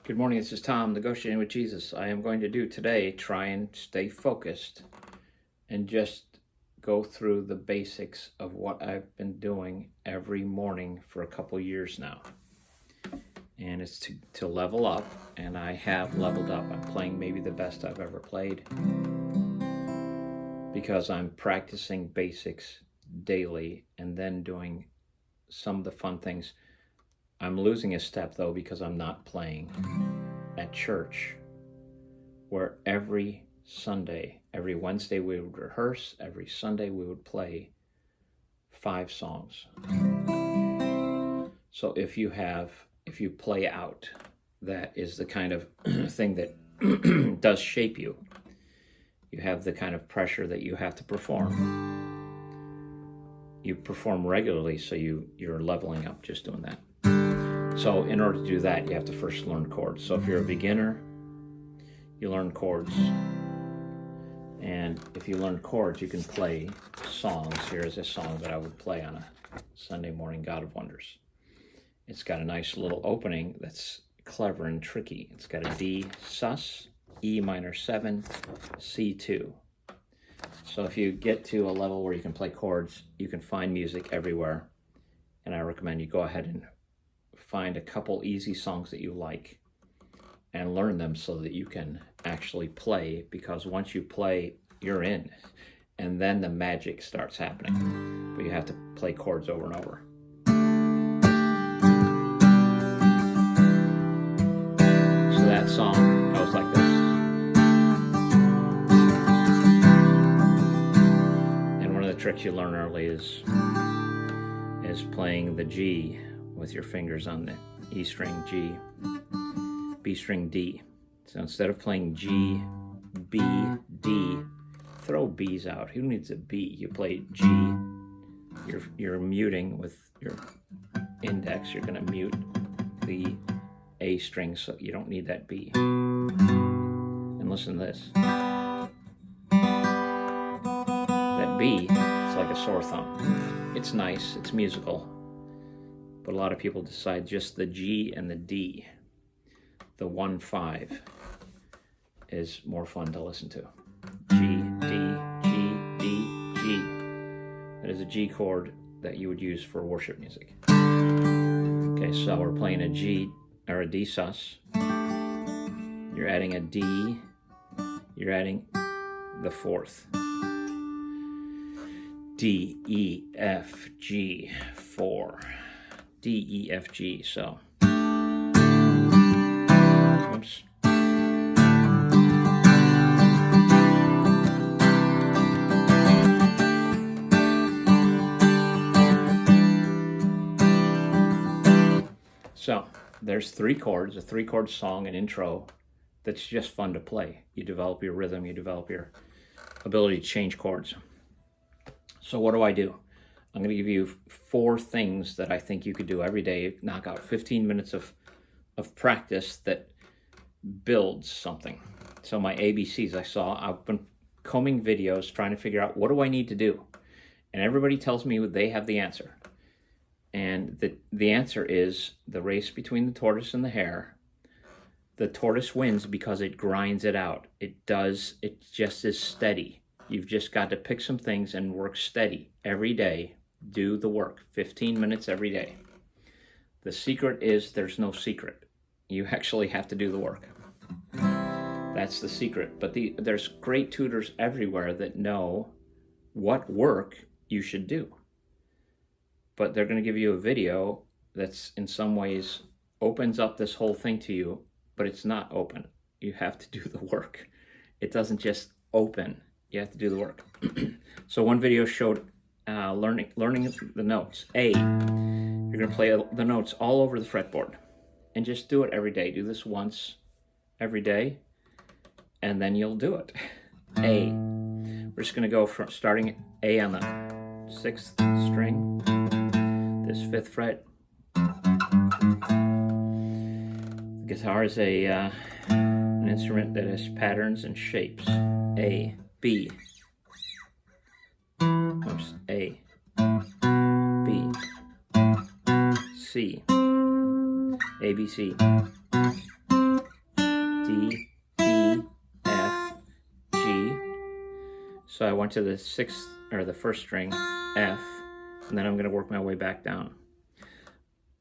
Good morning, this is Tom, Negotiating with Jesus. I am going to do today, try and stay focused and just go through the basics of what I've been doing every morning for a couple years now. And it's to level up, and I have leveled up. I'm playing maybe the best I've ever played because I'm practicing basics daily and then doing some of the fun things. I'm losing a step though because I'm not playing at church, where every Sunday, every Wednesday we would rehearse, every Sunday we would play 5 songs. So if you play out, that is the kind of thing that does shape you. You have the kind of pressure that you have to perform. You perform regularly, so you're leveling up just doing that. So in order to do that, you have to first learn chords. So if you're a beginner, you learn chords. And if you learn chords, you can play songs. Here is a song that I would play on a Sunday morning, God of Wonders. It's got a nice little opening that's clever and tricky. It's got a D sus, E minor 7, C2. So if you get to a level where you can play chords, you can find music everywhere. And I recommend you go ahead and find a couple easy songs that you like and learn them so that you can actually play, because once you play, you're in, and then the magic starts happening. But you have to play chords over and over. So that song goes like this. And one of the tricks you learn early is playing the G with your fingers on the E string, G, B string, D. So instead of playing G, B, D, throw B's out. Who needs a B? You play G. You're muting with your index. You're going to mute the A string, so you don't need that B. And listen to this. That B, it's like a sore thumb. It's nice. It's musical. But a lot of people decide just the G and the D, the 1-5, is more fun to listen to. G, D, G, D, G. That is a G chord that you would use for worship music. Okay, so we're playing a G or a D sus. You're adding a D. You're adding the 4th. D, E, F, G, 4. D, E, F, G, so. Oops. So, there's 3 chords, a 3-chord song, an intro, that's just fun to play. You develop your rhythm, you develop your ability to change chords. So what do? I'm going to give you 4 things that I think you could do every day. Knock out 15 minutes of practice that builds something. So my ABCs, I've been combing videos trying to figure out what do I need to do. And everybody tells me they have the answer. And the answer is the race between the tortoise and the hare. The tortoise wins because it grinds it out. It just is steady. You've just got to pick some things and work steady every day. Do the work, 15 minutes every day. The secret is there's no secret. You actually have to do the work. That's the secret. But there's great tutors everywhere that know what work you should do. But they're going to give you a video that's in some ways opens up this whole thing to you, but it's not open. You have to do the work. It doesn't just open. You have to do the work. So one video showed learning the notes. A, you're going to play the notes all over the fretboard. And just do it every day. Do this once every day, and then you'll do it. A. We're just going to go from starting A on the 6th string, this 5th fret. The guitar is an instrument that has patterns and shapes. A, B. Oops, A, B, C, A, B, C, So I went to the sixth, or the first string, F, and then I'm going to work my way back down.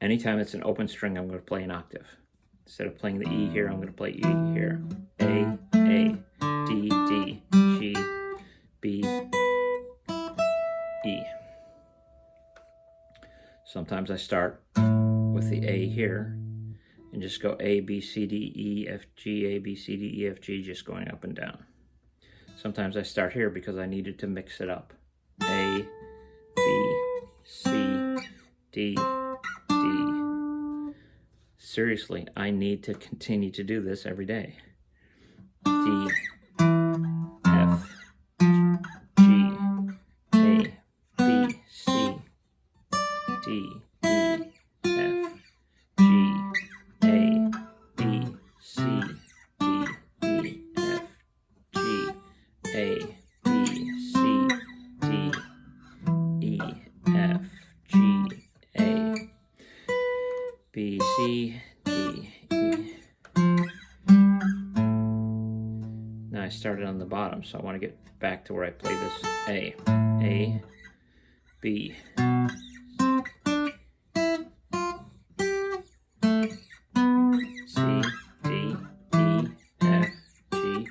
Anytime it's an open string, I'm going to play an octave. Instead of playing the E here, I'm going to play E here. A, D, D, G, B, E. Sometimes I start with the A here and just go A, B, C, D, E, F, G, A, B, C, D, E, F, G, just going up and down. Sometimes I start here because I needed to mix it up. A, B, C, D, D. Seriously, I need to continue to do this every day. D, F, G, A, B, C, D, E, F, G, A, B, C, D, E, F, G, A, B, C, D, E, F, G, A, B, C, D, E. Now I started on the bottom, so I want to get back to where I play this A, B, C, D, E, F, G,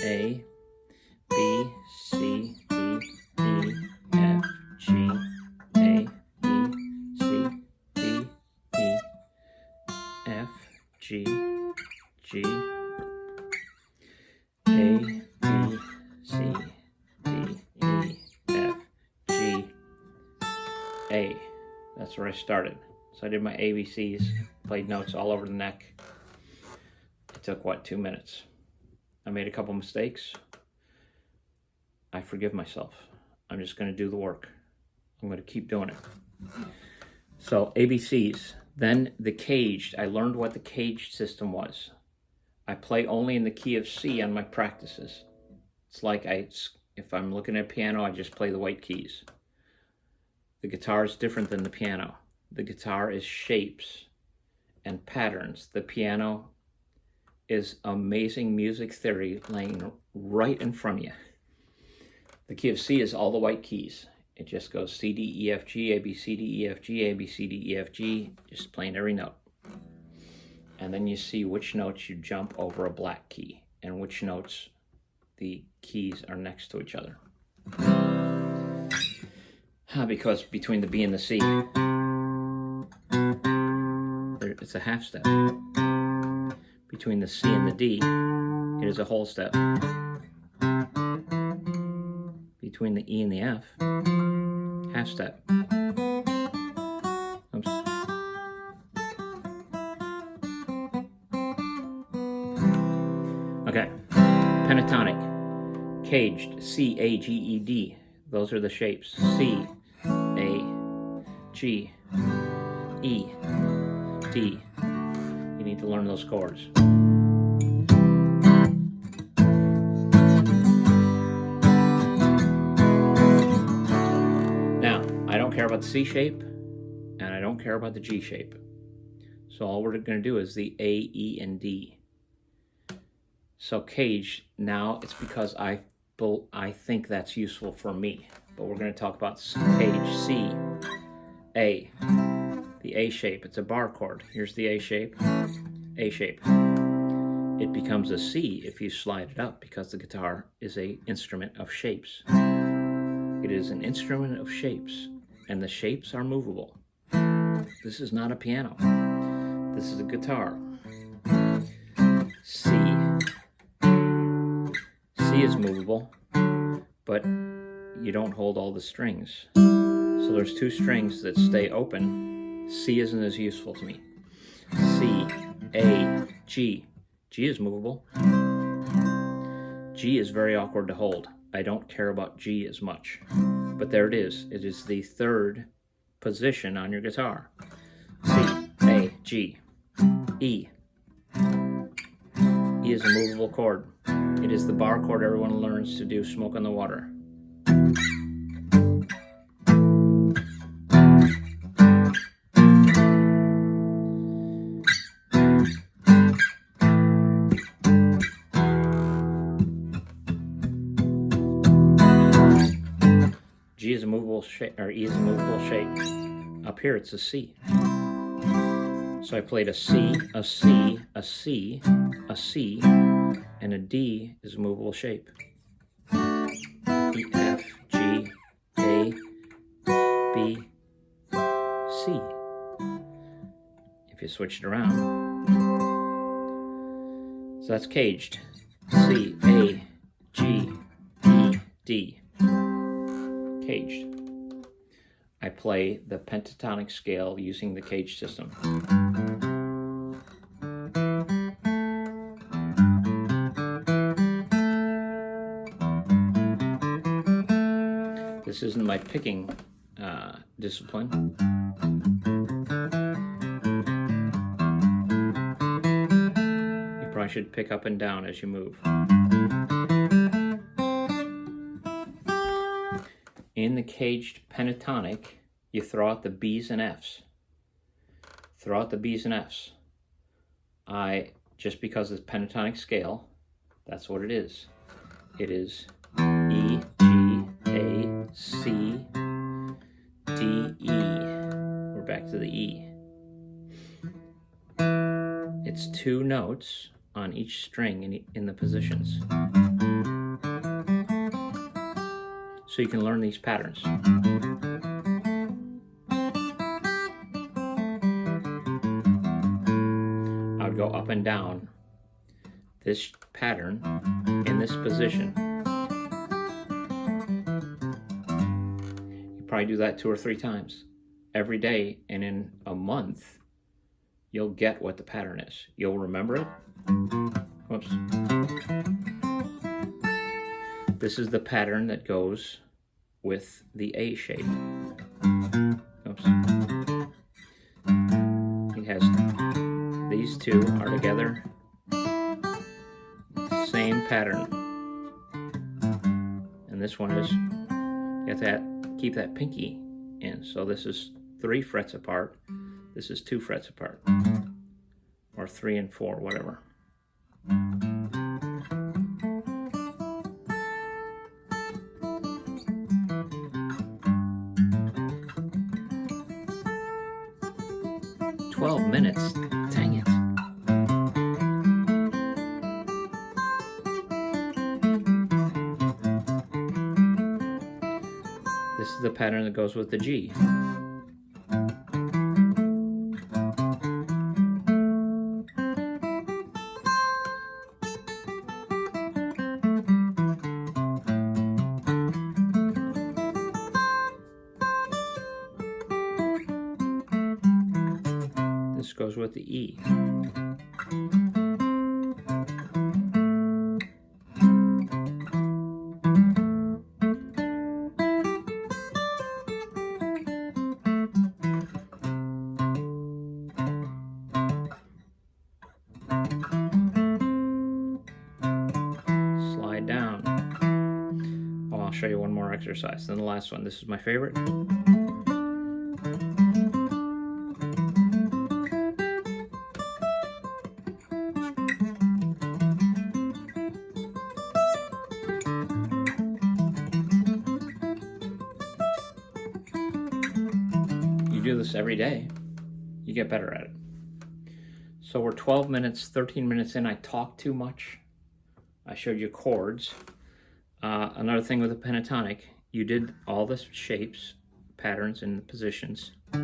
A, B, C, D, E, F, G, A, B, C, D, E, F, G, G, A, B, C, D, E, F, G, A. That's where I started. So I did my ABCs, played notes all over the neck. It took, what, 2 minutes? I made a couple mistakes. I forgive myself. I'm just going to do the work. I'm going to keep doing it. So ABCs. Then the caged. I learned what the caged system was. I play only in the key of C on my practices. It's like if I'm looking at piano, I just play the white keys. The guitar is different than the piano. The guitar is shapes and patterns. The piano is amazing music theory laying right in front of you. The key of C is all the white keys. It just goes C, D, E, F, G, A, B, C, D, E, F, G, A, B, C, D, E, F, G, just playing every note. And then you see which notes you jump over a black key and which notes the keys are next to each other. Because between the B and the C, it's a half step. Between the C and the D, it is a whole step. Between the E and the F, half step. Oops. Okay, pentatonic, caged, C, A, G, E, D. Those are the shapes. C, A, G, E, D. You need to learn those chords. Now, I don't care about the C shape, and I don't care about the G shape. So all we're going to do is the A, E, and D. So cage, now it's because I think that's useful for me. But we're going to talk about cage, C, A, the A shape. It's a bar chord. Here's the A shape, A shape. It becomes a C if you slide it up because the guitar is an instrument of shapes. It is an instrument of shapes, and the shapes are movable. This is not a piano. This is a guitar. C. C is movable, but you don't hold all the strings. So there's 2 strings that stay open. C isn't as useful to me. C, A, G. G is movable. G is very awkward to hold. I don't care about G as much. But there it is. It is the 3rd position on your guitar. C, A, G, E. E is a movable chord. It is the bar chord everyone learns to do Smoke on the Water. shape, or E is a movable shape. Up here it's a C. So I played a C, a C, a C, a C, and a D is a movable shape. E, F, G, A, B, C. If you switch it around. So that's caged. C, A, G, E, D. Caged. I play the pentatonic scale using the cage system. This isn't my picking discipline. You probably should pick up and down as you move. In the caged pentatonic, you throw out the B's and F's. Throw out the B's and F's. Just because it's pentatonic scale, that's what it is. It is E, G, A, C, D, E. We're back to the E. It's 2 notes on each string in the positions. So you can learn these patterns. I would go up and down this pattern in this position. You probably do that 2 or 3 times every day, and in a month you'll get what the pattern is. You'll remember it. Whoops. This is the pattern that goes with the A shape. Oops. It has, these 2 are together. Same pattern. And this one is, you have to keep that pinky in. So this is 3 frets apart. This is 2 frets apart. Or 3 and 4, whatever. Minutes. Dang it. This is the pattern that goes with the G. This goes with the E. Slide down. Oh, I'll show you one more exercise. Then the last one. This is my favorite. Do this every day, you get better at it. So we're 12 minutes, 13 minutes in. I talked too much. I showed you chords. Another thing with the pentatonic, you did all the shapes, patterns, and positions. I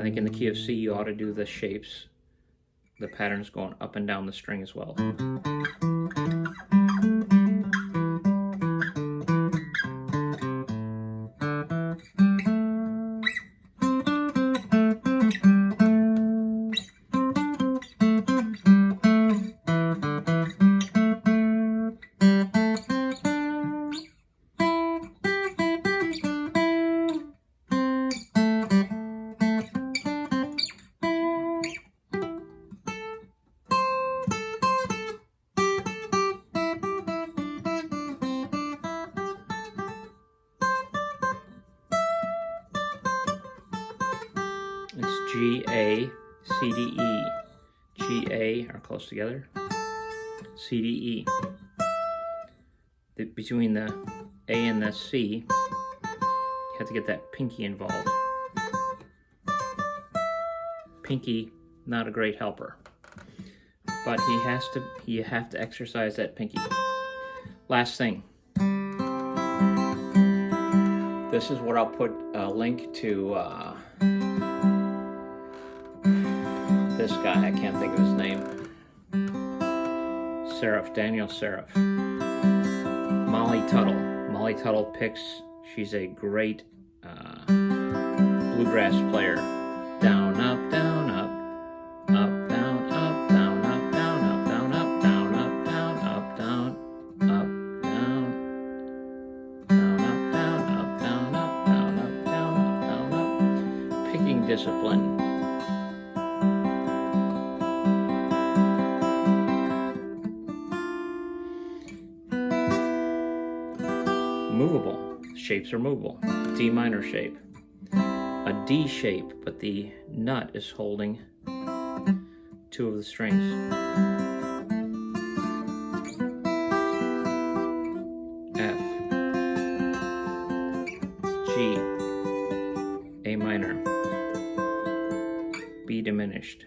think in the key of C, you ought to do the shapes, the patterns going up and down the string as well. It's G, A, C, D, E. G, A are close together. C, D, E. Between the A and the C, you have to get that pinky involved. Pinky, not a great helper, but you have to exercise that pinky. Last thing. This is what I'll put a link to this guy, I can't think of his name. Seriff, Daniel Seriff. Molly Tuttle. Molly Tuttle picks, she's a great bluegrass player. Down, up, down, up, up, down, up, down, up, down, up, down, up, down, up, down, up, down, up, down, down, up, down, up, down, up, down, up, down, up, down, up. Picking discipline. Movable. Shapes are movable. D minor shape. A D shape, but the nut is holding two of the strings. F, G, A minor, B diminished.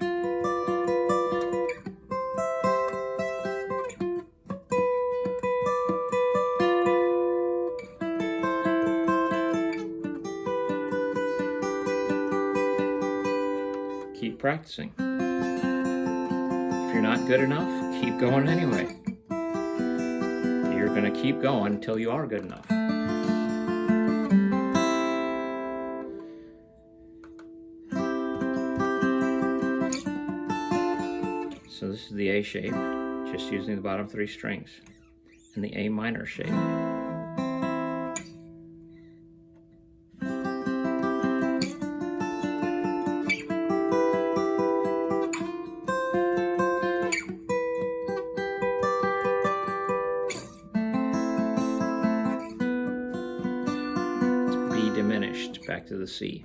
Keep practicing. If you're not good enough, keep going anyway. You're going to keep going until you are good enough. So this is the A shape, just using the bottom three strings, and the A minor shape. Diminished, back to the C.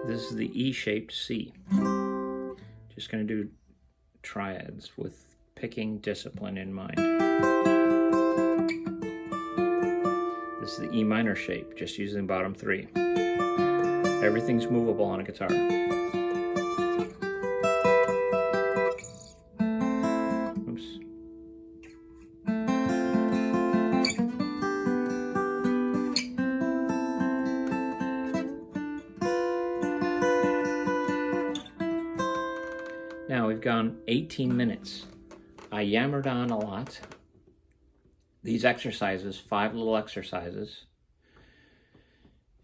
This is the E-shaped C. Just going to do triads with picking discipline in mind. This is the E minor shape, just using the bottom three. Everything's movable on a guitar. Oops. Now we've gone 18 minutes. I yammered on a lot. These exercises, 5 little exercises,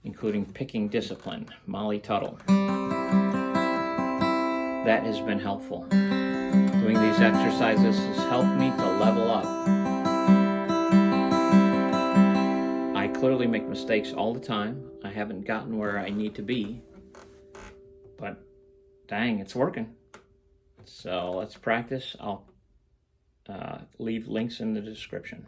including picking discipline, Molly Tuttle. That has been helpful. Doing these exercises has helped me to level up. I clearly make mistakes all the time. I haven't gotten where I need to be, but dang, it's working. So let's practice. I'll leave links in the description.